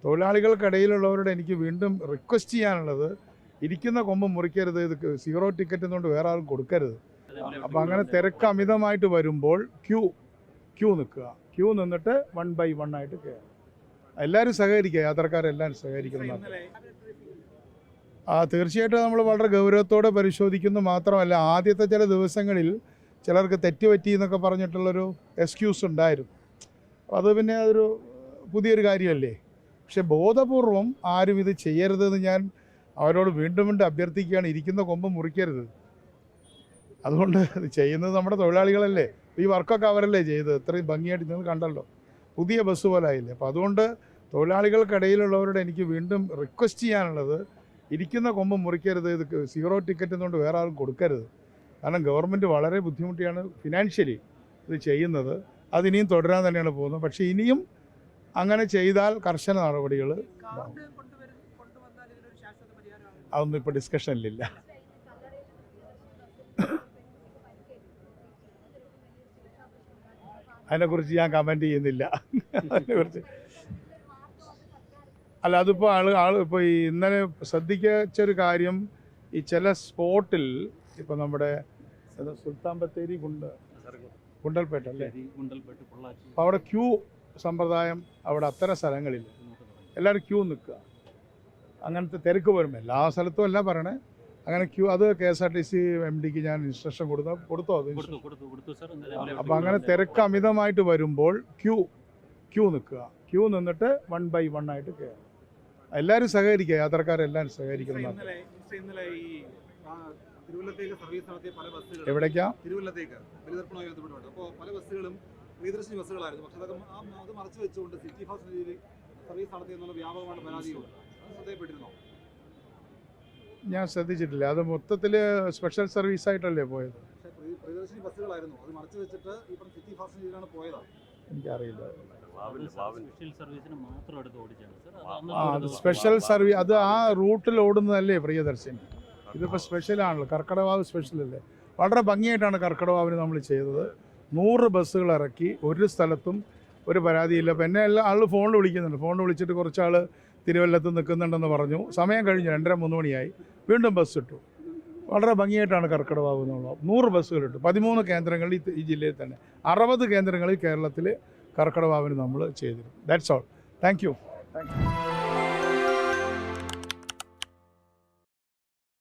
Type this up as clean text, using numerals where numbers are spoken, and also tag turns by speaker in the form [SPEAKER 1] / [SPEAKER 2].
[SPEAKER 1] തൊഴിലാളികൾക്കിടയിലുള്ളവരോട് എനിക്ക് വീണ്ടും റിക്വസ്റ്റ് ചെയ്യാനുള്ളത്, ഇരിക്കുന്ന കൊമ്പ് മുറിക്കരുത്, ഇത് 0 ടിക്കറ്റ് എന്നുകൊണ്ട് വേറെ ആരും കൊടുക്കരുത്. അപ്പോൾ അങ്ങനെ തിരക്ക് അമിതമായിട്ട് വരുമ്പോൾ ക്യൂ നിൽക്കുക, ക്യൂ നിന്നിട്ട് 1 by 1 ആയിട്ട് കയറുക. എല്ലാവരും സഹകരിക്കുക, യാത്രക്കാരെല്ലാവരും സഹകരിക്കണം. തീർച്ചയായിട്ടും നമ്മൾ വളരെ ഗൗരവത്തോടെ പരിശോധിക്കുന്നു. മാത്രമല്ല, ആദ്യത്തെ ചില ദിവസങ്ങളിൽ ചിലർക്ക് തെറ്റുപറ്റി എന്നൊക്കെ പറഞ്ഞിട്ടുള്ളൊരു എക്സ്ക്യൂസ് ഉണ്ടായിരുന്നു. അത് പിന്നെ അതൊരു പുതിയൊരു കാര്യമല്ലേ. പക്ഷെ ബോധപൂർവം ആരും ഇത് ചെയ്യരുതെന്ന് ഞാൻ അവരോട് വീണ്ടും അഭ്യർത്ഥിക്കുകയാണ്. ഇരിക്കുന്ന കൊമ്പ് മുറിക്കരുത്. അതുകൊണ്ട് ഇത് ചെയ്യുന്നത് നമ്മുടെ തൊഴിലാളികളല്ലേ. ഈ വർക്കൊക്കെ അവരല്ലേ ചെയ്തത്. ഇത്രയും ഭംഗിയായിട്ട് നിങ്ങൾ കണ്ടല്ലോ, പുതിയ ബസ് പോലെ ആയില്ലേ. അപ്പോൾ അതുകൊണ്ട് തൊഴിലാളികൾക്കിടയിലുള്ളവരോട് എനിക്ക് വീണ്ടും റിക്വസ്റ്റ് ചെയ്യാനുള്ളത്, ഇരിക്കുന്ന കൊമ്പ് മുറിക്കരുത്, ഇത് 0 ടിക്കറ്റ് എന്നുകൊണ്ട് വേറെ ആരും കൊടുക്കരുത്. കാരണം ഗവൺമെൻറ് വളരെ ബുദ്ധിമുട്ടിയാണ് ഫിനാൻഷ്യലി ഇത് ചെയ്യുന്നത്. അതിനിയും തുടരാൻ തന്നെയാണ് പോകുന്നത്. പക്ഷേ ഇനിയും അങ്ങനെ ചെയ്താൽ കർശന നടപടികൾ അതൊന്നും ഇപ്പോൾ ഡിസ്കഷനിലില്ല. അതിനെക്കുറിച്ച് ഞാൻ കമൻറ്റ് ചെയ്യുന്നില്ല. അതിനെക്കുറിച്ച് അല്ല, അതിപ്പോൾ ഇപ്പോൾ ഈ ഇന്നലെ ശ്രദ്ധിച്ചൊരു കാര്യം, ഈ ചില സ്പോട്ടിൽ ഇപ്പോൾ നമ്മുടെ സുൽത്താൻ ബത്തേരി ഗുണ്ടൽപേട്ട അല്ലേ, അപ്പോൾ അവിടെ ക്യൂ സമ്പ്രദായം, അവിടെ അത്തരം സ്ഥലങ്ങളിൽ എല്ലാവരും ക്യൂ നിൽക്കുക. അങ്ങനത്തെ തിരക്ക് വരുമ്പോൾ എല്ലാ സ്ഥലത്തും അല്ല പറയണേ, അങ്ങനെ ക്യൂ. അത് KSRTC MDക്ക് ഞാൻ ഇൻസ്ട്രക്ഷൻ കൊടുത്തോ അത്? അപ്പോൾ അങ്ങനെ തിരക്ക് അമിതമായിട്ട് വരുമ്പോൾ ക്യൂ നിൽക്കുക, ക്യൂ നിന്നിട്ട് 1 by 1 ആയിട്ട് കയറുക. എല്ലാവരും സഹകരിക്കുക, യാത്രക്കാരെല്ലാവരും സഹകരിക്കണം. എവിടേക്കാ?
[SPEAKER 2] തിരുവല്ലത്തേക്ക് ബലിതർപ്പണവുമായി ബന്ധപ്പെട്ടുണ്ട്. അപ്പോൾ പല ബസ്സുകളും പ്രിയദർശിനി ബസ്സുകളായിരുന്നു. പക്ഷെ അത് മറച്ചു വെച്ചുകൊണ്ട് സിറ്റി ഫാസ്റ്റ് രീതിയിൽ സർവീസ് നടത്തിയെന്നുള്ള വ്യാപകമാണ് പരാതിയുള്ളത്. അത് ശ്രദ്ധയപ്പെട്ടിരുന്നോ?
[SPEAKER 1] ഞാൻ ശ്രദ്ധിച്ചിട്ടില്ല. അത് മൊത്തത്തിൽ സ്പെഷ്യൽ സർവീസ് ആയിട്ടല്ലേ പോയത്?
[SPEAKER 2] പ്രിയദർശിനി ബസ്സുകളായിരുന്നു, അത് മറച്ചു വെച്ചിട്ട് ഇപ്പം സിറ്റി ഫാസ്റ്റ് രീതിയിലാണ് പോയതാണ്.
[SPEAKER 1] എനിക്കറിയില്ല.
[SPEAKER 3] അത്
[SPEAKER 1] സ്പെഷ്യൽ സർവീസ്, അത് ആ റൂട്ടിൽ ഓടുന്നതല്ലേ പ്രിയദർശിനി. ഇതിപ്പോൾ സ്പെഷ്യലാണല്ലോ, കർക്കിടകവാവ് സ്പെഷ്യലല്ലേ. വളരെ ഭംഗിയായിട്ടാണ് കർക്കിടകവാവിന് നമ്മൾ ചെയ്തത്. 100 ബസ്സുകൾ ഇറക്കി, ഒരു സ്ഥലത്തും ഒരു പരാതിയില്ല. അപ്പോൾ എന്നെ എല്ലാ ആൾ ഫോണിൽ വിളിക്കുന്നുണ്ട്. ഫോണിൽ വിളിച്ചിട്ട് കുറച്ചാൾ തിരുവല്ലത്ത് നിൽക്കുന്നുണ്ടെന്ന് പറഞ്ഞു. സമയം കഴിഞ്ഞു, 2:30-3 മണിയായി. വീണ്ടും ബസ് ഇട്ടു. വളരെ ഭംഗിയായിട്ടാണ് കർക്കിടകവാവ് എന്നുള്ളത്. 100 ബസ്സുകൾ ഇട്ടു. 13 കേന്ദ്രങ്ങളിൽ ഈ ജില്ലയിൽ തന്നെ, 60 കേന്ദ്രങ്ങളിൽ കേരളത്തിൽ കർക്കിടകവാവിന് നമ്മൾ ചെയ്തിരുന്നു. That's all. Thank you.